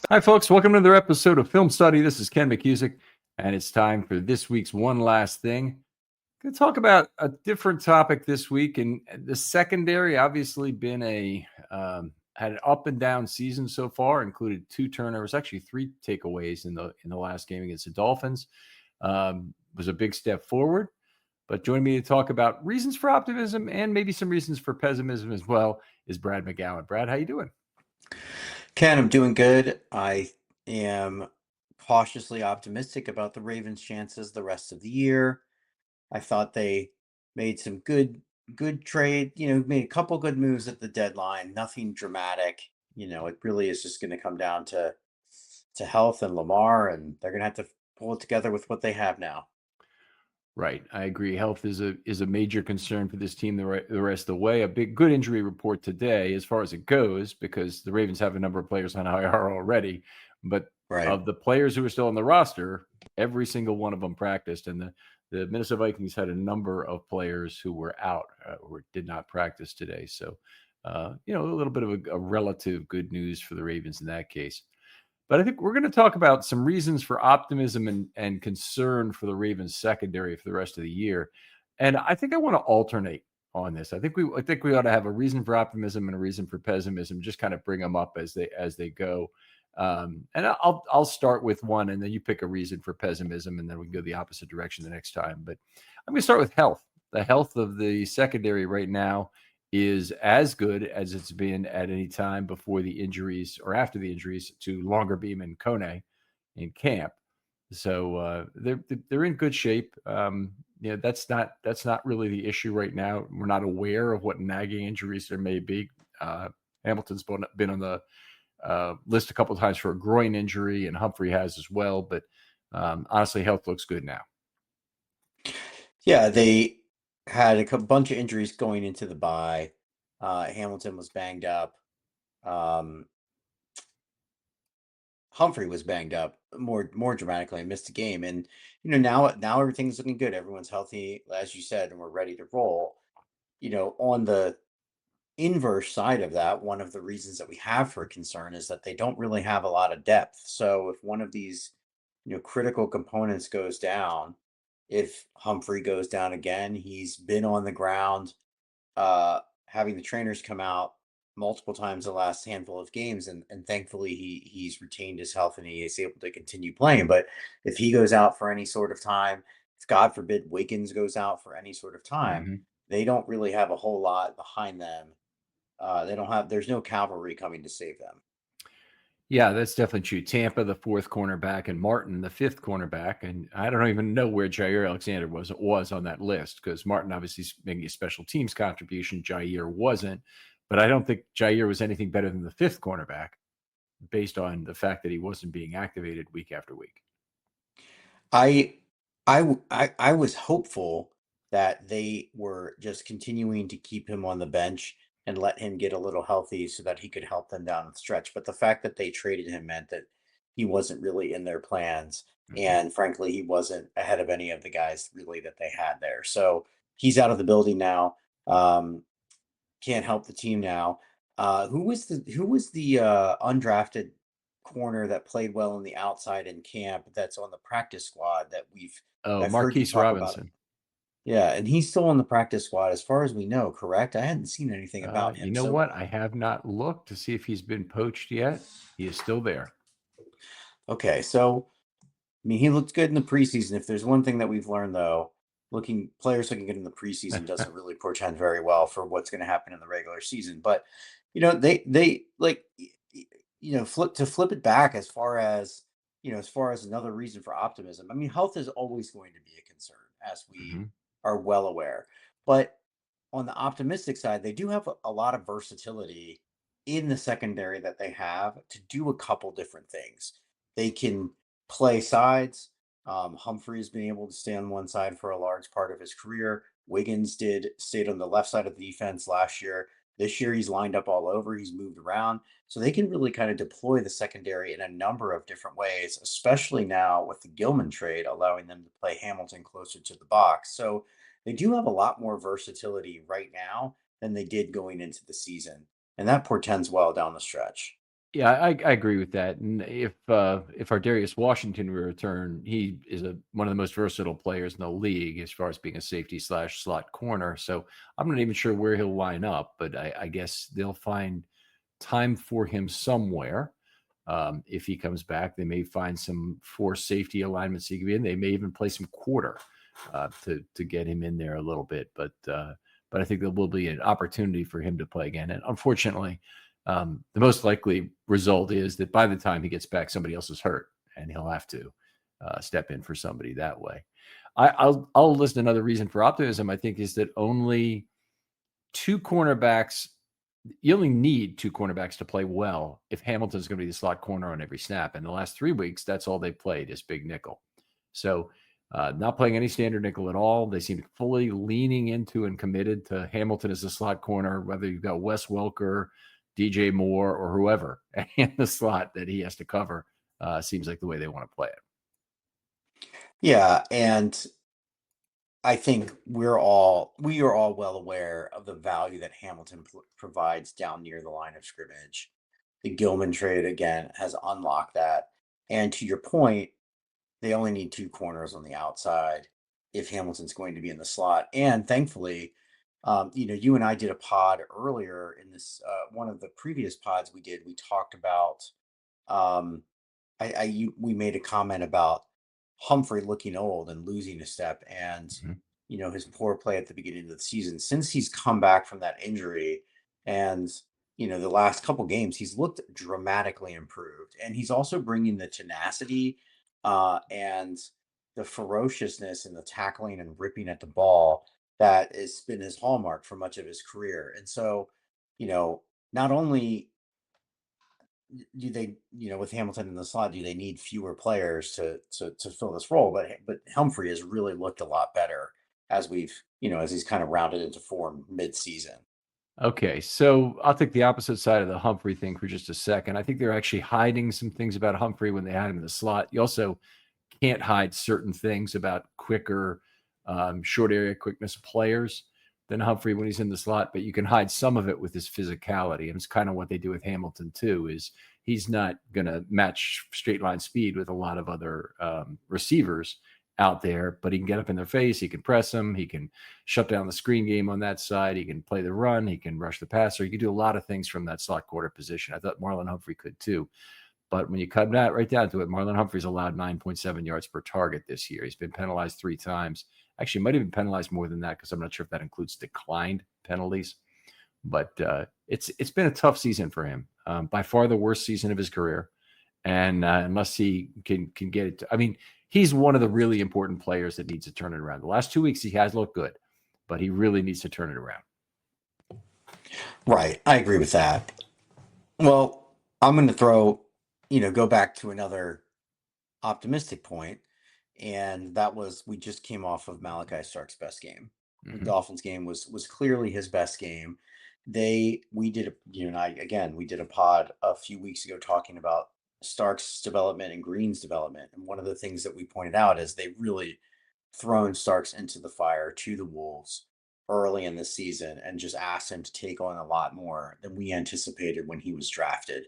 Hi, folks. Welcome to another episode of Film Study. This is Ken McKusick, and it's time for this week's One Last Thing. Going to talk about a different topic this week, and the secondary obviously been had an up and down season so far. Included 2 turnovers, actually 3 takeaways in the last game against the Dolphins. Was a big step forward. But joining me to talk about reasons for optimism and maybe some reasons for pessimism as well is Brad McGowan. Brad, how you doing? Ken, I'm doing good. I am cautiously optimistic about the Ravens' chances the rest of the year. I thought they made some good trade, made a couple good moves at the deadline, nothing dramatic. It really is just going to come down to health and Lamar, and they're going to have to pull it together with what they have now. Right. I agree. Health is a major concern for this team the rest of the way. A good injury report today as far as it goes, because the Ravens have a number of players on IR already. But Right. of the players who are still on the roster, every single one of them practiced. And the Minnesota Vikings had a number of players who were out or did not practice today. So, a little bit of a relative good news for the Ravens in that case. But I think we're going to talk about some reasons for optimism and concern for the Ravens secondary for the rest of the year. And I think I want to alternate on this. I think we ought to have a reason for optimism and a reason for pessimism, just kind of bring them up as they go. And I'll start with one, and then you pick a reason for pessimism, and then we can go the opposite direction the next time. But I'm going to start with health. The health of the secondary right now is as good as it's been at any time before the injuries or after the injuries to Longerbeam and Kone in camp. So they're in good shape. That's not really the issue right now. We're not aware of what nagging injuries there may be. Hamilton's been on the list a couple of times for a groin injury, and Humphrey has as well. But honestly, health looks good now. Yeah, they had a bunch of injuries going into the bye. Hamilton was banged up. Um, Humphrey was banged up more dramatically and missed a game. And now everything's looking good. Everyone's healthy, as you said, and we're ready to roll. On the inverse side of that, one of the reasons that we have for concern is that they don't really have a lot of depth. So if one of these critical components goes down, if Humphrey goes down again, he's been on the ground, having the trainers come out multiple times the last handful of games, and thankfully he's retained his health and he is able to continue playing. But if he goes out for any sort of time, if God forbid Wiggins goes out for any sort of time, Mm-hmm. they don't really have a whole lot behind them. There's no cavalry coming to save them. Yeah, that's definitely true. Tampa, the 4th cornerback, and Martin, the 5th cornerback. And I don't even know where Jair Alexander was on that list, because Martin obviously is making a special teams contribution. Jair wasn't. But I don't think Jair was anything better than the 5th cornerback based on the fact that he wasn't being activated week after week. I was hopeful that they were just continuing to keep him on the bench and let him get a little healthy so that he could help them down the stretch. But the fact that they traded him meant that he wasn't really in their plans. Mm-hmm. And frankly, he wasn't ahead of any of the guys really that they had there. So he's out of the building now. Can't help the team now. Who was the undrafted corner that played well on the outside in camp that's on the practice squad that Oh, I've heard you Marquise talk about? Robinson. Yeah, and he's still on the practice squad as far as we know, correct? I hadn't seen anything about You him. know So, what? I have not looked to see if he's been poached yet. He is still there. okay, so I mean, he looked good in the preseason. If there's one thing that we've learned though, players looking good in the preseason doesn't really portend very well for what's going to happen in the regular season. But they like flip it back as far as another reason for optimism. I mean, health is always going to be a concern, as we Mm-hmm. are well aware. But on the optimistic side, they do have a lot of versatility in the secondary that they have to do a couple different things. They can play sides. Humphrey's been able to stay on one side for a large part of his career. Wiggins stayed on the left side of the defense last year. This year he's lined up all over. He's moved around. So they can really kind of deploy the secondary in a number of different ways, especially now with the Gilman trade, allowing them to play Hamilton closer to the box. So they do have a lot more versatility right now than they did going into the season. And that portends well down the stretch. Yeah, I agree with that. And if our Darius Washington will return, he is one of the most versatile players in the league as far as being a safety slash slot corner. So I'm not even sure where he'll line up, but I guess they'll find time for him somewhere. If he comes back, they may find some four safety alignments he can be in. They may even play some quarter to get him in there a little bit. But I think there will be an opportunity for him to play again. And unfortunately, the most likely result is that by the time he gets back, somebody else is hurt, and he'll have to step in for somebody that way. I'll list another reason for optimism. I think is that only two cornerbacks. You only need two cornerbacks to play well if Hamilton's going to be the slot corner on every snap. In the last 3 weeks, that's all they played is big nickel. So not playing any standard nickel at all. They seem fully leaning into and committed to Hamilton as a slot corner, whether you've got Wes Welker, DJ Moore, or whoever in the slot that he has to cover. Seems like the way they want to play it. Yeah, and I think we are all well aware of the value that Hamilton provides down near the line of scrimmage. The Gilman trade again has unlocked that. And to your point, they only need two corners on the outside if Hamilton's going to be in the slot. And thankfully, you and I did a pod earlier in this one of the previous pods we did. We talked about um, we made a comment about Humphrey looking old and losing a step, and Mhm. his poor play at the beginning of the season. Since he's come back from that injury, and the last couple games, he's looked dramatically improved, and he's also bringing the tenacity and the ferociousness and the tackling and ripping at the ball that has been his hallmark for much of his career. And so, you know, not only do they, with Hamilton in the slot, do they need fewer players to fill this role? But Humphrey has really looked a lot better as as he's kind of rounded into form mid-season. Okay, so I'll take the opposite side of the Humphrey thing for just a second. I think they're actually hiding some things about Humphrey when they had him in the slot. You also can't hide certain things about quicker, short area quickness players than Humphrey when he's in the slot, but you can hide some of it with his physicality. And it's kind of what they do with Hamilton too, is he's not going to match straight line speed with a lot of other receivers out there, but he can get up in their face. He can press them. He can shut down the screen game on that side. He can play the run. He can rush the passer. He can do a lot of things from that slot quarter position. I thought Marlon Humphrey could too. But when you cut that right down to it, Marlon Humphrey's allowed 9.7 yards per target this year. He's been penalized 3 times. Actually, might have been penalized more than that because I'm not sure if that includes declined penalties. But it's been a tough season for him. By far the worst season of his career. And unless he can get it, I mean, he's one of the really important players that needs to turn it around. The last 2 weeks he has looked good, but he really needs to turn it around. Right. I agree with that. Well, I'm going to go back to another optimistic point, and that was we just came off of Malachi Stark's best game. The Mm-hmm. Dolphins game was clearly his best game. We did you and I again we did a pod a few weeks ago talking about Stark's development and Green's development, and one of the things that we pointed out is they really thrown Starks into the fire to the Wolves early in the season and just asked him to take on a lot more than we anticipated when he was drafted.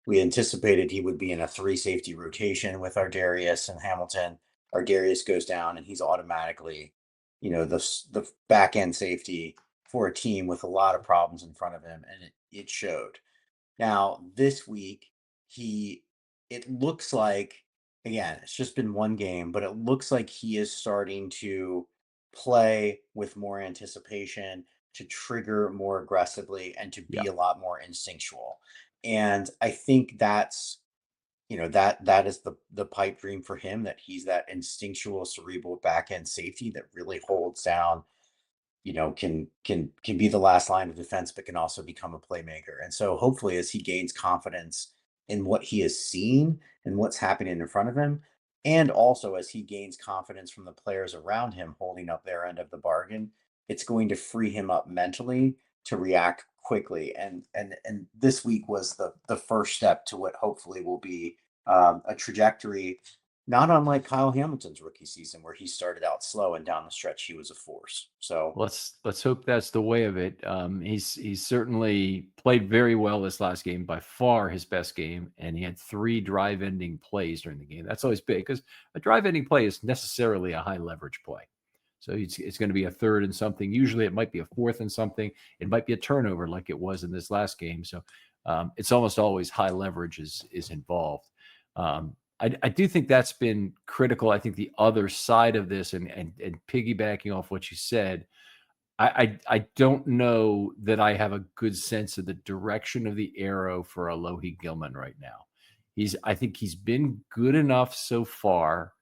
We anticipated he would be in a 3 safety rotation with our Darius and Hamilton. Our Darius goes down and he's automatically, the back end safety for a team with a lot of problems in front of him, and it showed. Now, this week, he it looks like again, it's just been one game, but it looks like he is starting to play with more anticipation, to trigger more aggressively, and to Yeah. be a lot more instinctual. And I think that is the pipe dream for him, that he's that instinctual cerebral back end safety that really holds down, can be the last line of defense, but can also become a playmaker. And so hopefully as he gains confidence in what he has seen and what's happening in front of him, and also as he gains confidence from the players around him holding up their end of the bargain, it's going to free him up mentally to react quickly. And this week was the first step to what hopefully will be a trajectory not unlike Kyle Hamilton's rookie season, where he started out slow and down the stretch he was a force. So Let's hope that's the way of it. He's certainly played very well this last game, by far his best game, and he had 3 drive-ending plays during the game. That's always big because a drive-ending play is necessarily a high leverage play. So it's going to be a third and something. Usually, it might be a fourth and something. It might be a turnover, like it was in this last game. So it's almost always high leverage is involved. I do think that's been critical. I think the other side of this, and piggybacking off what you said, I don't know that I have a good sense of the direction of the arrow for Alohi Gilman right now. I think he's been good enough so far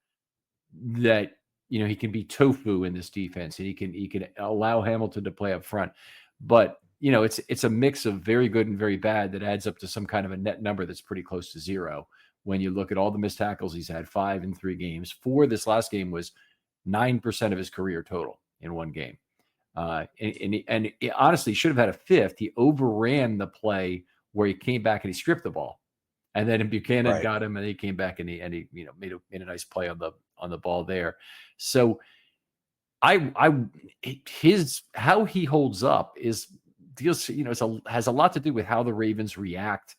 that he can be tofu in this defense, and he can allow Hamilton to play up front. But it's a mix of very good and very bad that adds up to some kind of a net number that's pretty close to 0 when you look at all the missed tackles he's had, 5 in 3 games. 4 this last game was 9% of his career total in one game. And he honestly should have had a fifth. He overran the play where he came back and he stripped the ball, and then Buchanan right. got him, and he came back and he made a nice play on the ball there. So his how he holds up has a lot to do with how the Ravens react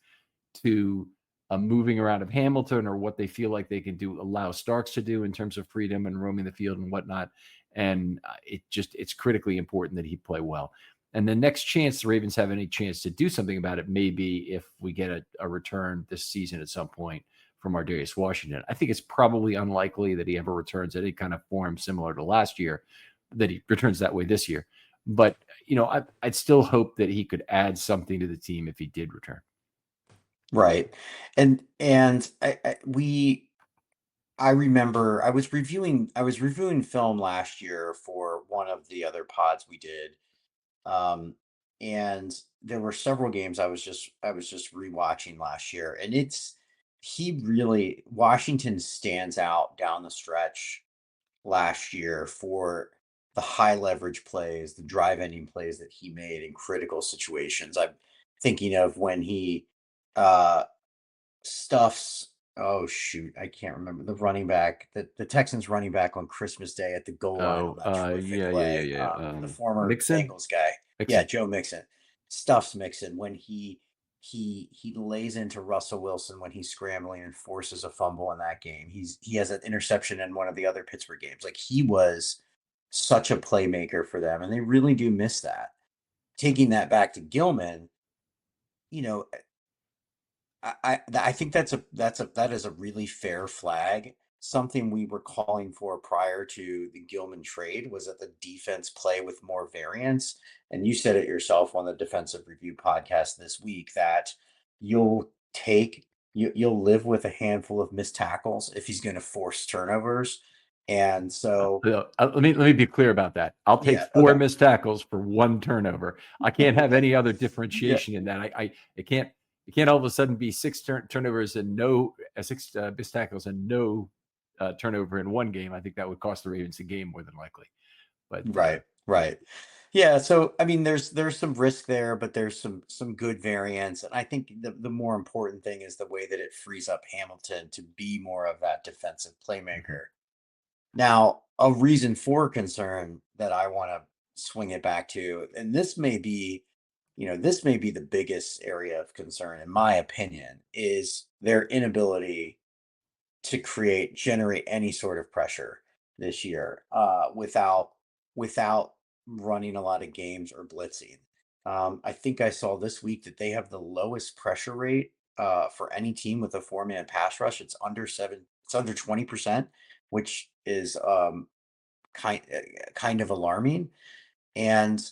to moving around of Hamilton, or what they feel like they can allow Starks to do in terms of freedom and roaming the field and whatnot. And it's critically important that he play well. And the next chance the Ravens have any chance to do something about it may be if we get a return this season at some point from Ardarius Washington. I think it's probably unlikely that he ever returns any kind of form similar to last year, that he returns that way this year. But, I'd still hope that he could add something to the team if he did return. Right. And I remember I was reviewing film last year for one of the other pods we did. Um, and there were several games I was just rewatching last year, and Washington stands out down the stretch last year for the high leverage plays, the drive ending plays that he made in critical situations. I'm thinking of when he uh stuffs, oh shoot, I can't remember the running back, the Texans running back on Christmas Day at the goal line on Oh, that terrific yeah, play. yeah. The former Mixon? Bengals guy. Yeah, Mixon. Joe Mixon. Stuffs Mixon when he lays into Russell Wilson when he's scrambling and forces a fumble in that game. He has an interception in one of the other Pittsburgh games. Like, he was such a playmaker for them, and they really do miss that. Taking that back to Gilman, you know, I think that is a really fair flag. Something we were calling for prior to the Gilman trade was that the defense play with more variance. And you said it yourself on the defensive review podcast this week that you'll you'll live with a handful of missed tackles if he's going to force turnovers. And so, Let me be clear about that. I'll take yeah, 4 okay, missed tackles for 1 turnover. I can't have any other yeah, differentiation in that. It can't all of a sudden be 6 turnovers and no 6 missed tackles and no turnover in one game. I think that would cost the Ravens the game more than likely. But right, right. Yeah, so I mean there's some risk there, but there's some good variance. And I think the more important thing is the way that it frees up Hamilton to be more of that defensive mhm. playmaker. Now, a reason for concern that I want to swing it back to, and this may be the biggest area of concern in my opinion, is their inability to generate any sort of pressure this year without running a lot of games or blitzing. I think I saw this week that they have the lowest pressure rate for any team with a 4-man pass rush. It's under 20%, which is kind of alarming. And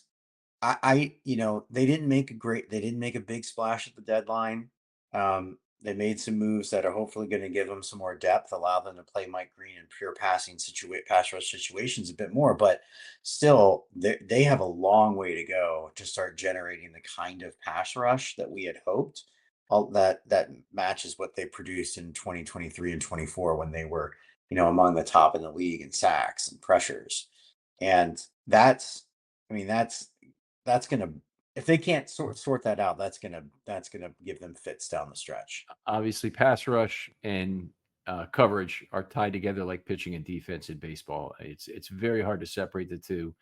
they didn't make a big splash at the deadline. They made some moves that are hopefully going to give them some more depth, allow them to play Mike Green in pure pass rush situations a bit more. But still, they have a long way to go to start generating the kind of pass rush that we had hoped. All that matches what they produced in 2023 and 24 when they were, among the top in the league in sacks and pressures. And I mean, that's gonna if they can't sort that out, that's gonna give them fits down the stretch. Obviously, pass rush and coverage are tied together like pitching and defense in baseball. It's very hard to separate the two.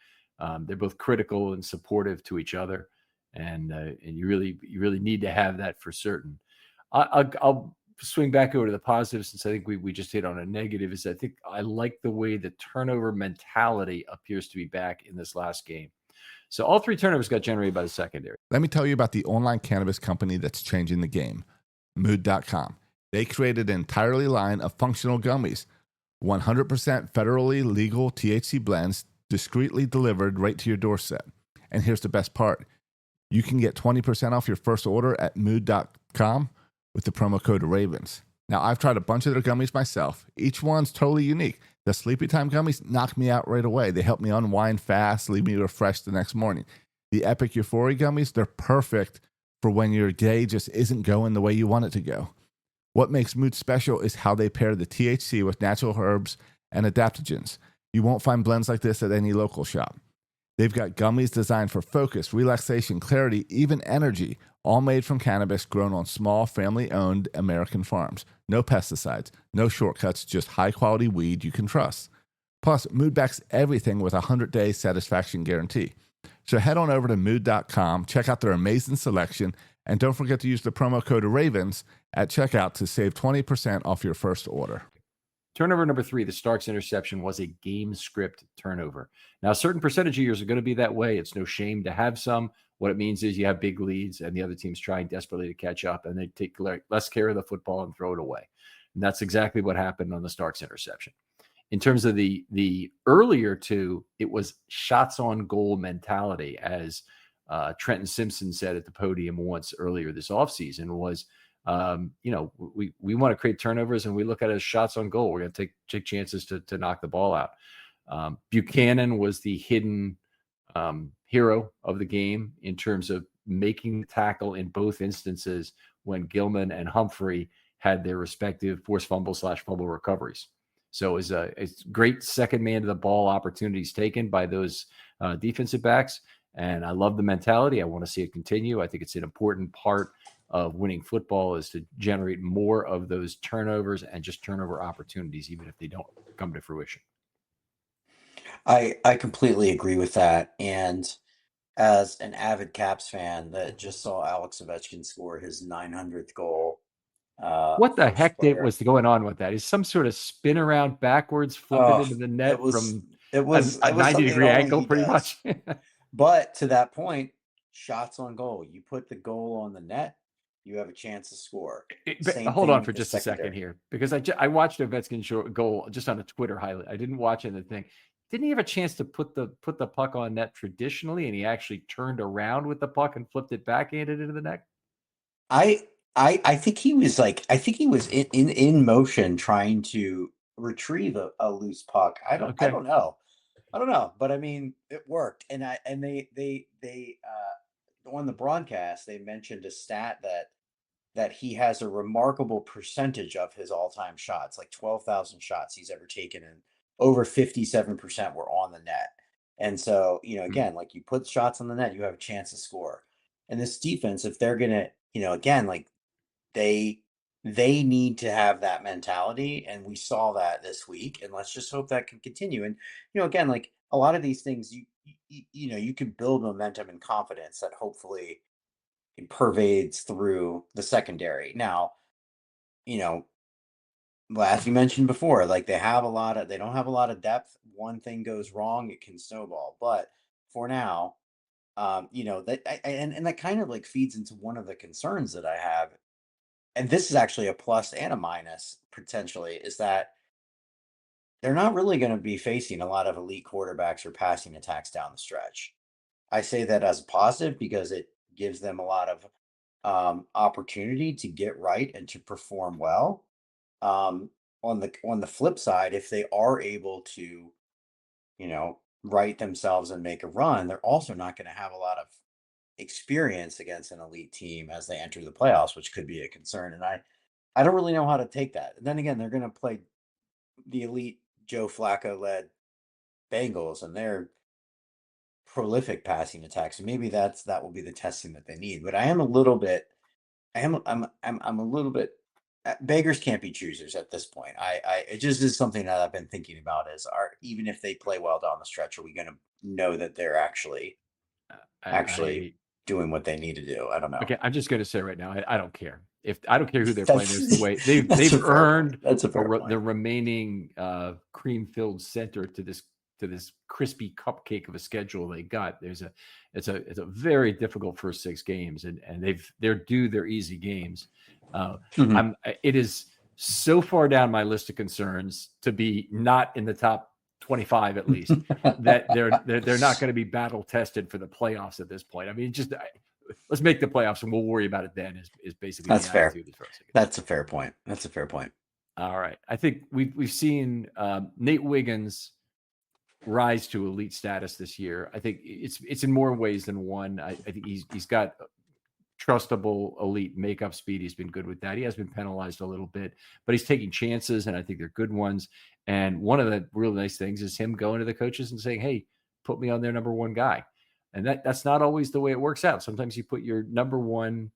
They're both critical and supportive to each other, and you really need to have that for certain. I'll swing back over to the positive, since I think we just hit on a negative. Is I think I like the way the turnover mentality appears to be back in this last game. So all 3 turnovers got generated by the secondary. Let me tell you about the online cannabis company that's changing the game, Mood.com. They created an entirely line of functional gummies, 100% federally legal THC blends, discreetly delivered right to your doorstep. And here's the best part. You can get 20% off your first order at Mood.com with the promo code Ravens. Now, I've tried a bunch of their gummies myself. Each one's totally unique. The Sleepy Time gummies knock me out right away. They help me unwind fast, leave me refreshed the next morning. The Epic Euphoria gummies, they're perfect for when your day just isn't going the way you want it to go. What makes Mood special is how they pair the THC with natural herbs and adaptogens. You won't find blends like this at any local shop. They've got gummies designed for focus, relaxation, clarity, even energy, all made from cannabis grown on small, family-owned American farms. No pesticides, no shortcuts, just high-quality weed you can trust. Plus, Mood backs everything with a 100-day satisfaction guarantee. So head on over to Mood.com, check out their amazing selection, and don't forget to use the promo code Ravens at checkout to save 20% off your first order. Turnover number 3, the Starks interception, was a game script turnover. Now, a certain percentage of years are going to be that way. It's no shame to have some. What it means is you have big leads and the other team's trying desperately to catch up, and they take less care of the football and throw it away. And that's exactly what happened on the Starks interception. In terms of the earlier 2, it was shots on goal mentality, as Trenton Simpson said at the podium once earlier this offseason, was, we want to create turnovers, and we look at it as shots on goal. We're going to take chances to knock the ball out. Buchanan was the hidden hero of the game in terms of making the tackle in both instances when Gilman and Humphrey had their respective forced fumble/fumble recoveries. So it was a great second man to the ball opportunities taken by those defensive backs. And I love the mentality. I want to see it continue. I think it's an important part of winning football, is to generate more of those turnovers and just turnover opportunities, even if they don't come to fruition. I completely agree with that. And as an avid Caps fan that just saw Alex Ovechkin score his 900th goal, What the first heck player. was going on with that? Is some sort of spin around backwards, flip it Oh, into the it net was from it a, was a it was something that 90-degree only angle, he pretty does. much? But to that point, shots on goal. You put the goal on the net, you have a chance to score. But Same hold thing on with for the just a second secondary. here, because I watched Ovechkin's short goal just on a Twitter highlight. I didn't watch anything. Didn't he have a chance to put the puck on net traditionally, and he actually turned around with the puck and flipped it backhanded into the net? I I think he was like I think he was in motion trying to retrieve a loose puck. I Okay. don't know. I don't know, but I mean it worked. And they on the broadcast they mentioned a stat that he has a remarkable percentage of his all-time shots, like 12,000 shots he's ever taken, and over 57% were on the net. And so, Hmm. again, like you put shots on the net, you have a chance to score. And this defense, if they're gonna, again, like they they need to have that mentality, and we saw that this week. And let's just hope that can continue. And again, like a lot of these things, you can build momentum and confidence that hopefully pervades through the secondary. Now, you know, as you mentioned before, like they don't have a lot of depth. One thing goes wrong, it can snowball. But for now, and that kind of like feeds into one of the concerns that I have, and this is actually a plus and a minus potentially, is that they're not really going to be facing a lot of elite quarterbacks or passing attacks down the stretch. I say that as a positive because it gives them a lot of opportunity to get right and to perform well. On the flip side, if they are able to, right themselves and make a run, they're also not going to have a lot of experience against an elite team as they enter the playoffs, which could be a concern. And I don't really know how to take that. And then again, they're going to play the elite Joe Flacco led Bengals, and they're prolific passing attacks. And maybe that will be the testing that they need. But I am a little bit, I am I'm a little bit beggars can't be choosers at this point. It just is something that I've been thinking about is even if they play well down the stretch, are we going to know that they're actually I doing what they need to do? I don't know. Okay, I'm just going to say right now, I don't care if I don't care who they're playing. That's There's the way that's they've a fair earned point. That's a fair point. the remaining cream-filled center to this crispy cupcake of a schedule they got. It's a very difficult first 6 games, and they're due their easy games. Mhm. It is so far down my list of concerns to be not in the top 25 at least that they're not going to be battle tested for the playoffs at this point. I mean, just let's make the playoffs and we'll worry about it then. Is basically That's the fair. attitude as far as I can. That's a fair point. That's a fair point. All right, I think we've seen Nate Wiggins rise to elite status this year. I think it's in more ways than one. I think he's got trustable elite makeup speed. He's been good with that. He has been penalized a little bit, but he's taking chances, and I think they're good ones. And one of the real nice things is him going to the coaches and saying, "Hey, put me on their number one guy." And that's not always the way it works out. Sometimes you put your number one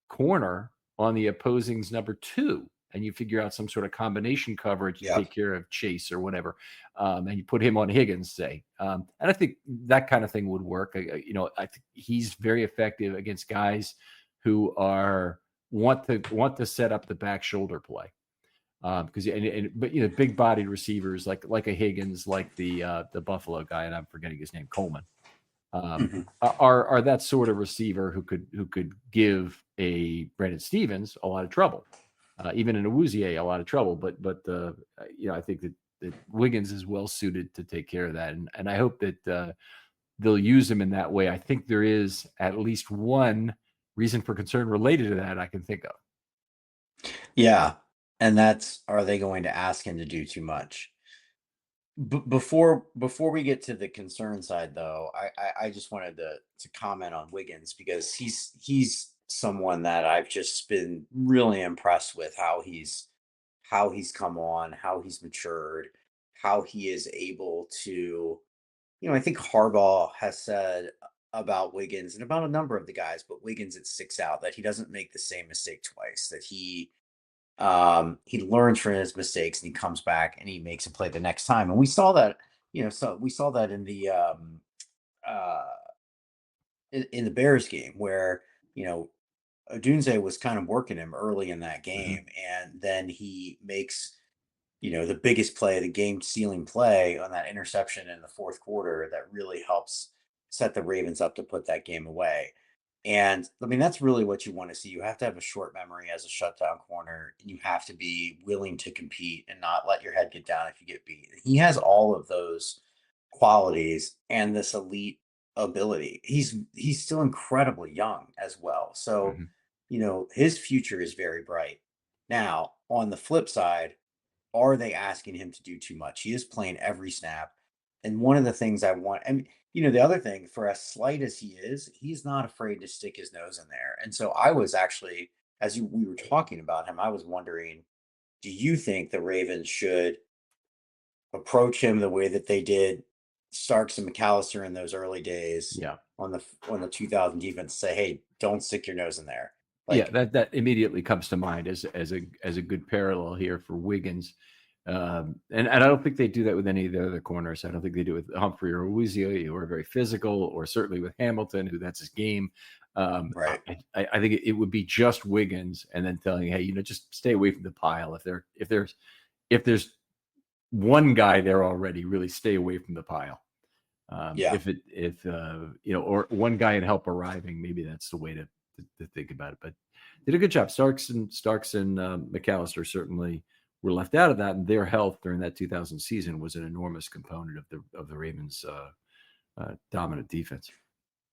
corner on the opposing's number 2, and you figure out some sort of combination coverage to take care of Chase or whatever, and you put him on Higgins, say. And I think that kind of thing would work. I think he's very effective against guys who want to set up the back shoulder play. Because but big-bodied receivers like a Higgins, like the Buffalo guy, and I'm forgetting his name, Coleman. Are that sort of receiver who could give a Brandon Stevens a lot of trouble, even in a Awuzie a lot of trouble. But I think that Wiggins is well suited to take care of that, and I hope that they'll use him in that way. I think there is at least one reason for concern related to that I can think of. Yeah, and are they going to ask him to do too much? Before we get to the concern side, though, I just wanted to comment on Wiggins because he's someone that I've just been really impressed with how he's come on, how he's matured, how he is able to, I think Harbaugh has said about Wiggins and about a number of the guys, but Wiggins, it sticks out that he doesn't make the same mistake twice, that he learns from his mistakes and he comes back and he makes a play the next time. And we saw that, so we saw that in the uh in the Bears game where, Odunze was kind of working him early in that game, and then he makes, the biggest play, the game sealing play on that interception in the fourth quarter that really helps set the Ravens up to put that game away. And I mean, that's really what you want to see. You have to have a short memory as a shutdown corner, and you have to be willing to compete and not let your head get down if you get beat. He has all of those qualities and this elite ability. He's still incredibly young as well. So, his future is very bright. Now, on the flip side, are they asking him to do too much? He is playing every snap. And one of the things I want, I mean, the other thing, for as slight as he is, he's not afraid to stick his nose in there. And so I was actually, we were talking about him, I was wondering, do you think the Ravens should approach him the way that they did Starks and McAllister in those early days? Yeah. On the 2000 defense, say, hey, don't stick your nose in there. That immediately comes to mind as a good parallel here for Wiggins. And I don't think they do that with any of the other corners. I don't think they do it with Humphrey or Awuzie, who are very physical, or certainly with Hamilton, who that's his game. Right. I think it would be just Wiggins, and then telling, hey, just stay away from the pile. If there's one guy there already, really stay away from the pile. Or one guy and help arriving, maybe that's the way to think about it. But did a good job. Starks and McAllister certainly were left out of that, and their health during that 2000 season was an enormous component of the Ravens' dominant defense.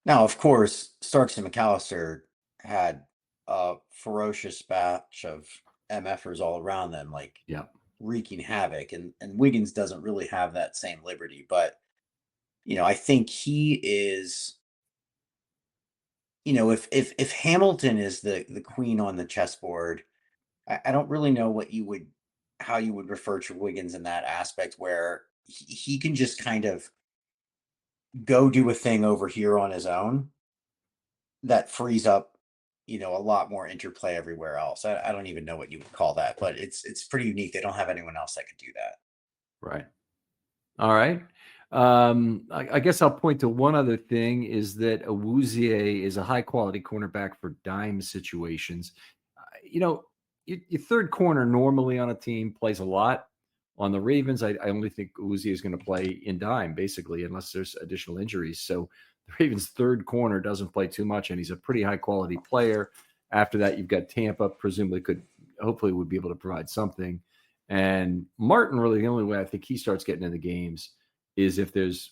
Now, of course, Starks and McAllister had a ferocious batch of MFers all around them, wreaking havoc, and Wiggins doesn't really have that same liberty. But I think he is. If Hamilton is the queen on the chessboard, I don't really know how you would refer to Wiggins in that aspect, where he can just kind of go do a thing over here on his own that frees up, a lot more interplay everywhere else. I don't even know what you would call that, but it's pretty unique. They don't have anyone else that could do that. Right. All right. I guess I'll point to one other thing is that Awuzie is a high quality cornerback for dime situations. Your third corner normally on a team plays a lot. On the Ravens, I only think Awuzie is going to play in dime, basically, unless there's additional injuries. So the Ravens' third corner doesn't play too much, and he's a pretty high quality player. After that, you've got Tampa, presumably hopefully would be able to provide something. And Martin, really, the only way I think he starts getting in the games is if there's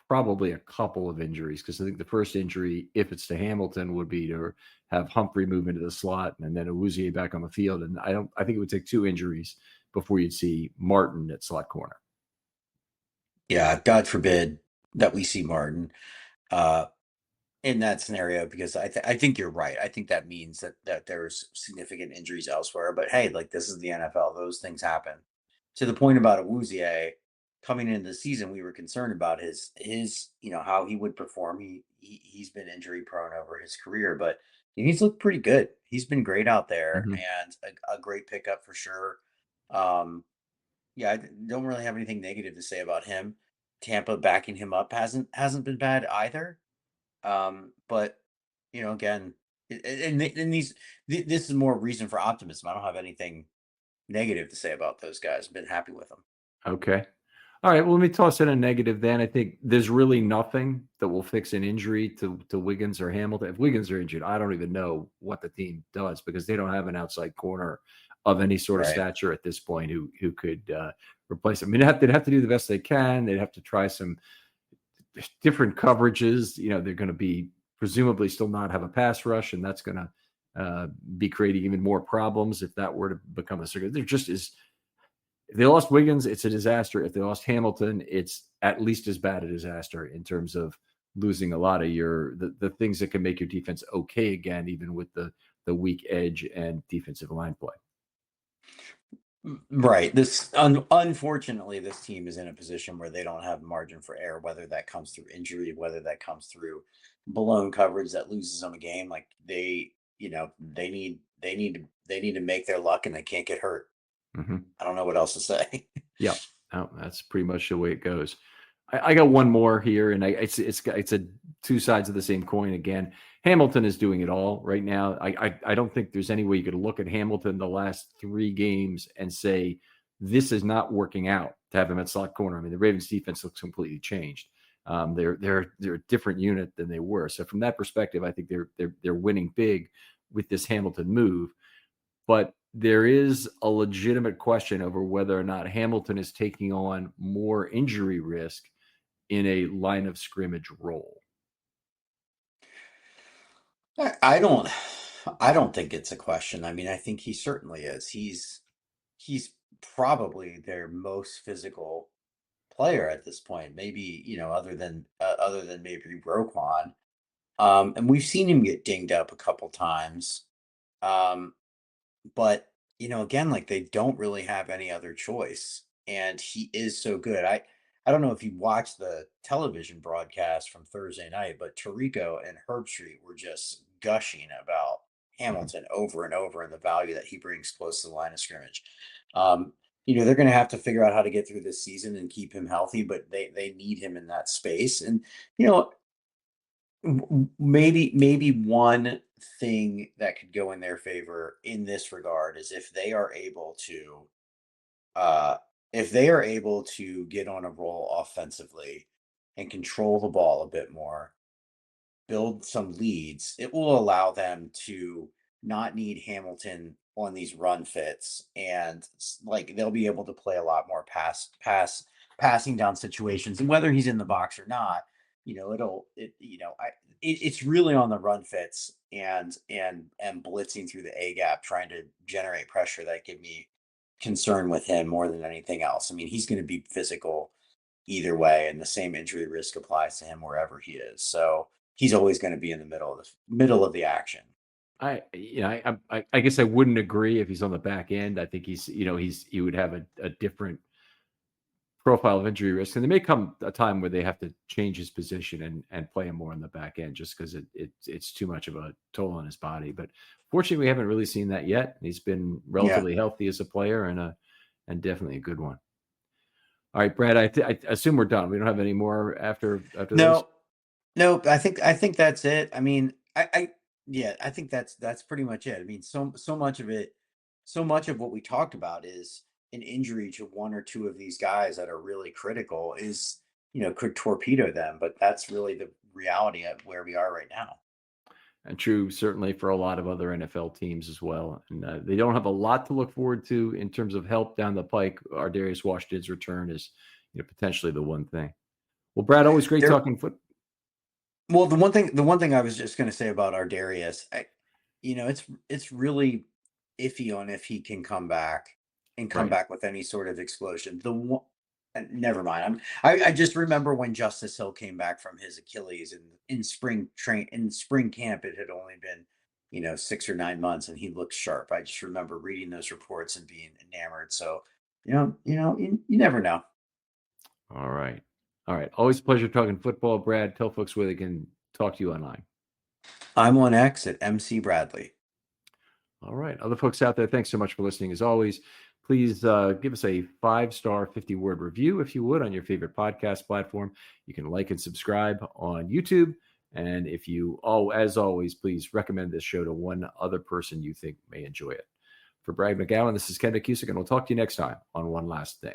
probably a couple of injuries, because I think the first injury, if it's to Hamilton, would be to have Humphrey move into the slot and then Awuzie back on the field. And I think it would take 2 injuries before you'd see Martin at slot corner. Yeah, God forbid that we see Martin in that scenario, because I think you're right. I think that means that there's significant injuries elsewhere. But hey, like, this is the NFL; those things happen. To the point about Awuzie coming into the season, we were concerned about his how he would perform. He's been injury prone over his career, but he's looked pretty good. He's been great out there, Mm-hmm. and a great pickup for sure. Um, yeah, I don't really have anything negative to say about him. Tampa backing him up hasn't been bad either. But again, this is more reason for optimism. I don't have anything negative to say about those guys. I've been happy with them. Okay. All right. Well, let me toss in a negative then. I think there's really nothing that will fix an injury to Wiggins or Hamilton. If Wiggins are injured, I don't even know what the team does, because they don't have an outside corner of any sort of Right. stature at this point who could replace him. I mean, they'd have to do the best they can. They'd have to try some different coverages. They're going to be presumably still not have a pass rush, and that's going to be creating even more problems if that were to become a circuit. There just is. If they lost Wiggins, it's a disaster. If they lost Hamilton, it's at least as bad a disaster in terms of losing a lot of the things that can make your defense okay again, even with the weak edge and defensive line play. Right. Unfortunately, this team is in a position where they don't have margin for error, whether that comes through injury, whether that comes through blown coverage that loses them a game. Like, they need to make their luck, and they can't get hurt. Mm-hmm. I don't know what else to say. Yeah, no, that's pretty much the way it goes. I got one more here, and it's a 2 sides of the same coin again. Hamilton is doing it all right now. I don't think there's any way you could look at Hamilton the last 3 games and say this is not working out to have him at slot corner. I mean, the Ravens defense looks completely changed. They're a different unit than they were. So from that perspective, I think they're winning big with this Hamilton move. But there is a legitimate question over whether or not Hamilton is taking on more injury risk in a line of scrimmage role. I don't think it's a question. I mean, I think he certainly is. He's probably their most physical player at this point. Maybe, other than maybe Roquan. And we've seen him get dinged up a couple times. But again, like, they don't really have any other choice, and he is so good. I don't know if you watched the television broadcast from Thursday night, but Tirico and Herbstreit were just gushing about Hamilton over and over, and the value that he brings close to the line of scrimmage. They're going to have to figure out how to get through this season and keep him healthy, but they need him in that space. And maybe one thing that could go in their favor in this regard is if they are able to get on a roll offensively and control the ball a bit more, build some leads, it will allow them to not need Hamilton on these run fits, and like, they'll be able to play a lot more passing down situations, and whether he's in the box or not, it's really on the run fits and blitzing through the A gap, trying to generate pressure, that give me concern with him more than anything else. I mean, he's going to be physical either way, and the same injury risk applies to him wherever he is. So he's always going to be in the middle of the action. I guess I wouldn't agree if he's on the back end. I think he would have a different profile of injury risk, and there may come a time where they have to change his position and play him more on the back end just because it's too much of a toll on his body. But fortunately, we haven't really seen that yet. He's been relatively healthy as a player and definitely a good one. All right, Brad, I assume we're done. We don't have any more after this? No, I think that's it. I mean, I think that's pretty much it. I mean, so much of what we talked about is an injury to one or two of these guys that are really critical is, could torpedo them, but that's really the reality of where we are right now. And true, certainly for a lot of other NFL teams as well. And they don't have a lot to look forward to in terms of help down the pike. Ardarius Washington's return is, potentially the one thing. Well, Brad, always great talking football. Well, the one thing I was just going to say about Ardarius, it's really iffy on if he can come back and come back with any sort of explosion. Never mind. I just remember when Justice Hill came back from his Achilles in spring camp. It had only been 6 or 9 months, and he looked sharp. I just remember reading those reports and being enamored. So you never know. All right. Always a pleasure talking football, Brad. Tell folks where they can talk to you online. I'm on X at MC Bradley. All right. Other folks out there, thanks so much for listening. As always, please give us a 5-star 50-word review, if you would, on your favorite podcast platform. You can like and subscribe on YouTube. And if you, as always, please recommend this show to one other person you think may enjoy it. For Brad McGowan, this is Ken McKusick, and we'll talk to you next time on One Last Thing.